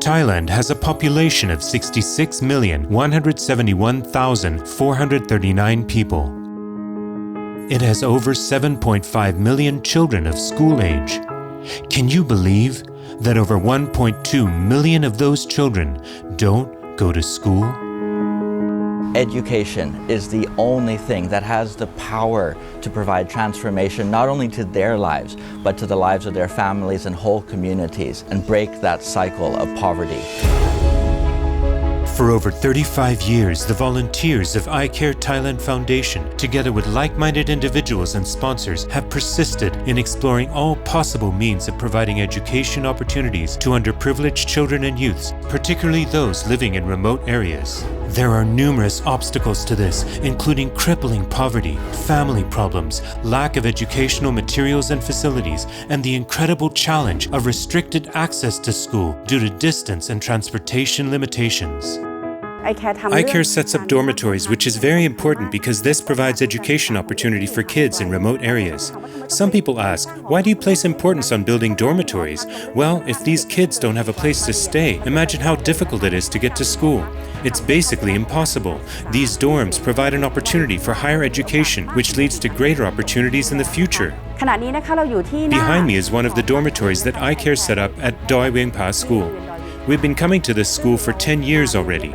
Thailand has a population of 66,171,439 people. It has over 7.5 million children of school age. Can you believe that over 1.2 million of those children don't go to school? Education is the only thing that has the power to provide transformation not only to their lives, but to the lives of their families and whole communities, and break that cycle of poverty. For over 35 years, the volunteers of iCare Thailand Foundation, together with like-minded individuals and sponsors, have persisted in exploring all possible means of providing education opportunities to underprivileged children and youths, particularly those living in remote areas. There are numerous obstacles to this, including crippling poverty, family problems, lack of educational materials and facilities, and the incredible challenge of restricted access to school due to distance and transportation limitations. iCare sets up dormitories, which is very important because this provides education opportunity for kids in remote areas. Some people ask, why do you place importance on building dormitories? Well, if these kids don't have a place to stay, imagine how difficult it is to get to school. It's basically impossible. These dorms provide an opportunity for higher education, which leads to greater opportunities in the future. Behind me is one of the dormitories that iCare set up at Doi Weng Pa School. We've been coming to this school for 10 years already.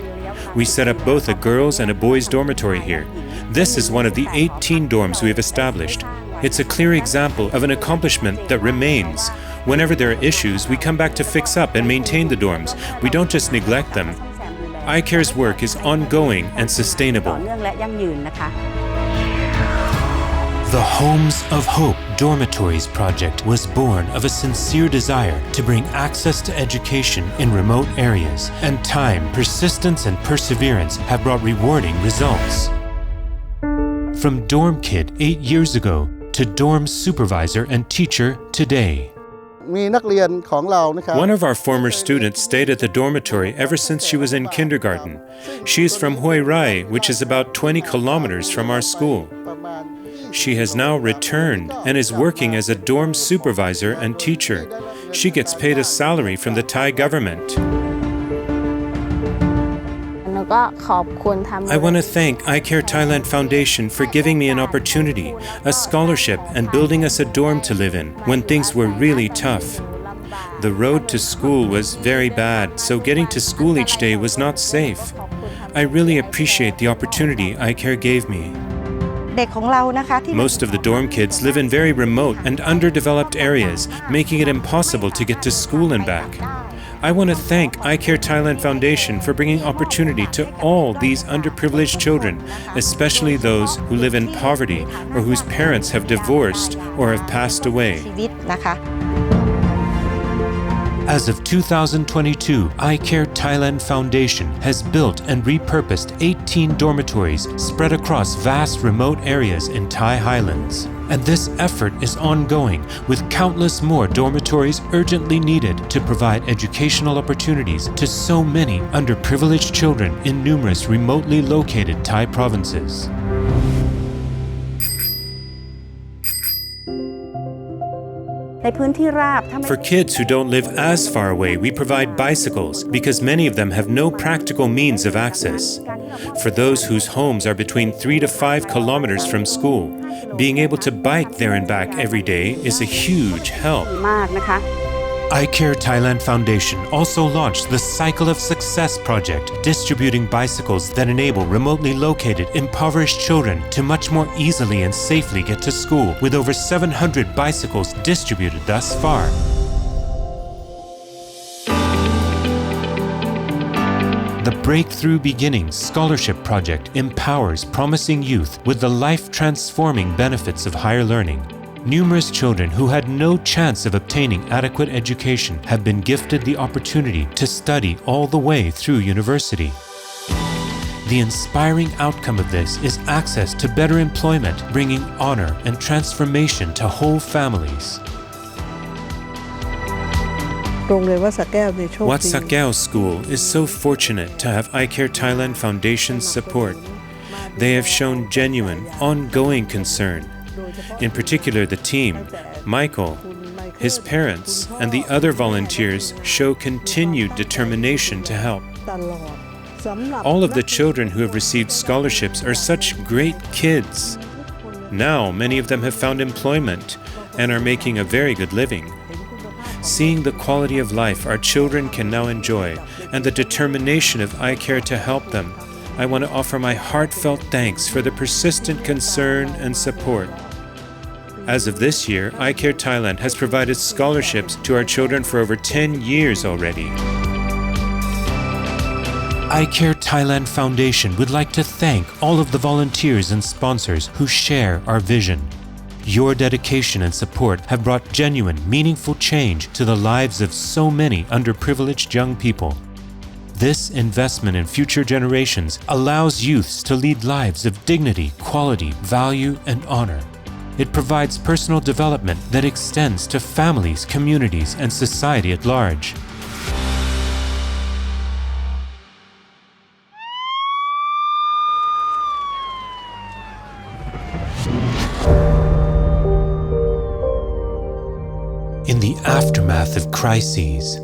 We set up both a girls' and a boys' dormitory here. This is one of the 18 dorms we have established. It's a clear example of an accomplishment that remains. Whenever there are issues, we come back to fix up and maintain the dorms. We don't just neglect them. iCare's work is ongoing and sustainable. The Homes of Hope Dormitories project was born of a sincere desire to bring access to education in remote areas, and time, persistence, and perseverance have brought rewarding results. From dorm kid 8 years ago to dorm supervisor and teacher today. One of our former students stayed at the dormitory ever since she was in kindergarten. She is from Hoi Rai, which is about 20 kilometers from our school. She has now returned and is working as a dorm supervisor and teacher. She gets paid a salary from the Thai government. I want to thank iCare Thailand Foundation for giving me an opportunity, a scholarship, and building us a dorm to live in when things were really tough. The road to school was very bad, so getting to school each day was not safe. I really appreciate the opportunity iCare gave me. Most of the dorm kids live in very remote and underdeveloped areas, making it impossible to get to school and back. I want to thank iCare Thailand Foundation for bringing opportunity to all these underprivileged children, especially those who live in poverty or whose parents have divorced or have passed away. As of 2022, iCare Thailand Foundation has built and repurposed 18 dormitories spread across vast remote areas in Thai highlands. And this effort is ongoing, with countless more dormitories urgently needed to provide educational opportunities to so many underprivileged children in numerous remotely located Thai provinces. For kids who don't live as far away, we provide bicycles because many of them have no practical means of access. For those whose homes are between 3 to 5 kilometers from school, being able to bike there and back every day is a huge help. iCare Thailand Foundation also launched the Cycle of Success project, distributing bicycles that enable remotely located, impoverished children to much more easily and safely get to school, with over 700 bicycles distributed thus far. The Breakthrough Beginnings Scholarship Project empowers promising youth with the life-transforming benefits of higher learning. Numerous children who had no chance of obtaining adequate education have been gifted the opportunity to study all the way through university. The inspiring outcome of this is access to better employment, bringing honor and transformation to whole families. Wat Sakeo School is so fortunate to have iCare Thailand Foundation's support. They have shown genuine, ongoing concern. In particular, the team, Michael, His parents and the other volunteers show continued determination to help. All of the children who have received scholarships are such great kids. Now, many of them have found employment and are making a very good living. Seeing the quality of life our children can now enjoy and the determination of iCare to help them, I want to offer my heartfelt thanks for the persistent concern and support. As of this year, iCare Thailand has provided scholarships to our children for over 10 years already. iCare Thailand Foundation would like to thank all of the volunteers and sponsors who share our vision. Your dedication and support have brought genuine, meaningful change to the lives of so many underprivileged young people. This investment in future generations allows youths to lead lives of dignity, quality, value, and honor. It provides personal development that extends to families, communities, and society at large. In the aftermath of crises,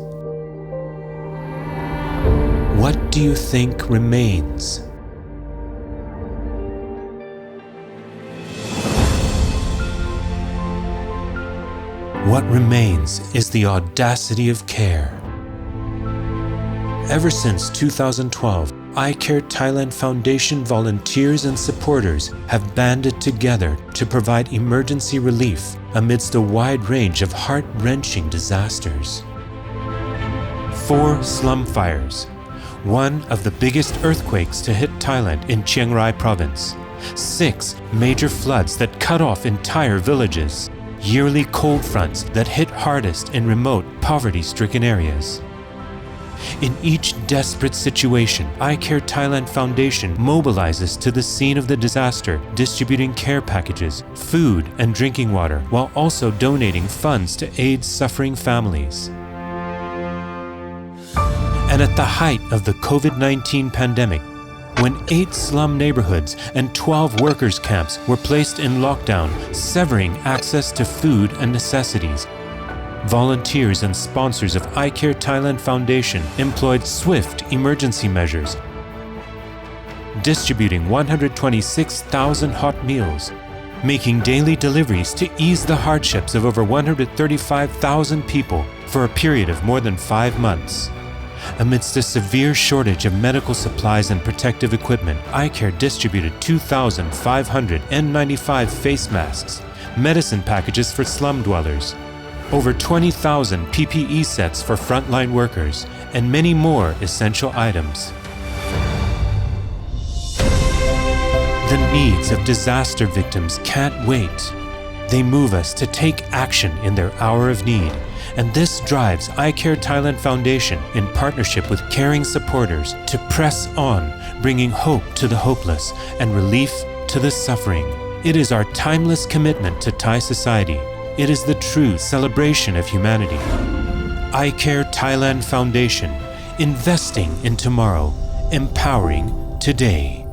what do you think remains? What remains is the audacity of care. Ever since 2012, iCare Thailand Foundation volunteers and supporters have banded together to provide emergency relief amidst a wide range of heart-wrenching disasters. 4 slum fires, one of the biggest earthquakes to hit Thailand in Chiang Rai province, 6 major floods that cut off entire villages, yearly cold fronts that hit hardest in remote, poverty-stricken areas. In each desperate situation, iCare Thailand Foundation mobilizes to the scene of the disaster, distributing care packages, food and drinking water, while also donating funds to aid suffering families. And at the height of the COVID-19 pandemic, when 8 slum neighborhoods and 12 workers' camps were placed in lockdown, severing access to food and necessities, volunteers and sponsors of iCare Thailand Foundation employed swift emergency measures, distributing 126,000 hot meals, making daily deliveries to ease the hardships of over 135,000 people for a period of more than 5 months. Amidst a severe shortage of medical supplies and protective equipment, iCare distributed 2,500 N95 face masks, medicine packages for slum dwellers, over 20,000 PPE sets for frontline workers, and many more essential items. The needs of disaster victims can't wait. They move us to take action in their hour of need, and this drives iCare Thailand Foundation in partnership with caring supporters to press on, bringing hope to the hopeless and relief to the suffering. It is our timeless commitment to Thai society. It is the true celebration of humanity. iCare Thailand Foundation, investing in tomorrow, empowering today.